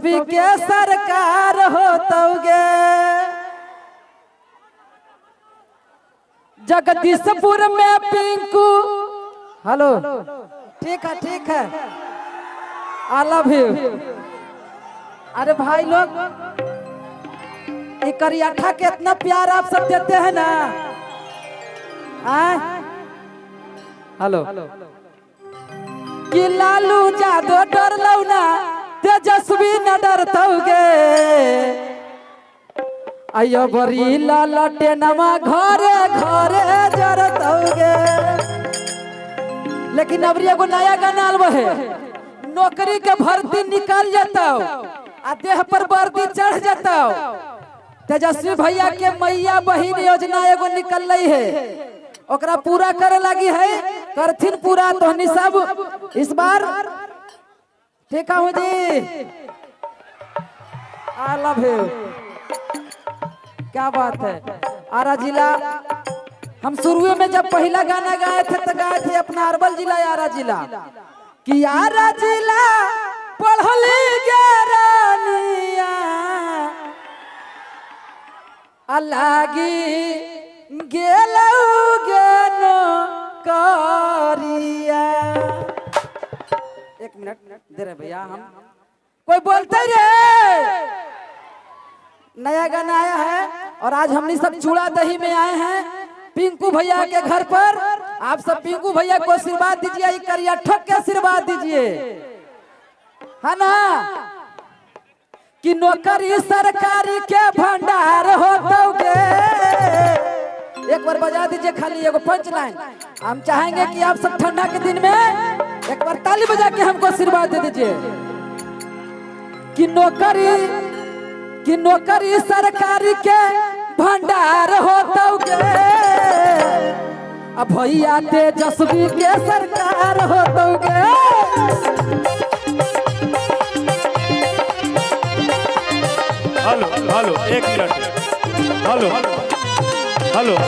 के सरकार होतोगे जगदीशपुर में पिंकू। हेलो, ठीक है आई लव यू। अरे भाई लोग, करियाठा के इतना प्यार आप सब देते हैं ना। हेलो, कि लालू जादो डर लौना तेजस्वी न डरतोगे। अयो बरी ललटे नमा घरे घरे जरतोगे। लेकिन अब एगो नया गाना आलबो है, नौकरी के भर्ती निकल जाता आ देह पर वर्दी चढ़ जाता। तेजस्वी भैया के मैया बहिन योजना एगो निकल रही है, ओकरा पूरा करे लगी है, करथिन पूरा। तोहनी सब इस बार ठीक है जी, आई लव यू। क्या बात है। आरा जिला, हम शुरू में जब पहला गाना गाए थे तो गाए थे अपना अरवल जिला आरा जिला कि आरा जिला पढ़ली गेरानिया अलागी गेलऊ गेनो करिया। एक मिनट दे रहे भैया, हम कोई बोलते रे। नया गाना आया है और आज हमने सब चूड़ा दही में आए हैं पिंकू भैया के घर पर। आप सब पिंकू भैया को आशीर्वाद दीजिए, करिया ठोक के आशीर्वाद दीजिए, है ना। कि नौकरी सरकारी के भंडार होतोगे। एक बार बजा दीजिए खाली एगो पंच लाइन। हम चाहेंगे कि आप सब ठंडा के दिन में एक बार ताली बजा के हमको आशीर्वाद दे दीजिए कि नौकरी सरकारी के भंडार होतोगे। अब भैया तेजस्वी के सरकार होतोगे। हेलो, एक मिनट। हेलो।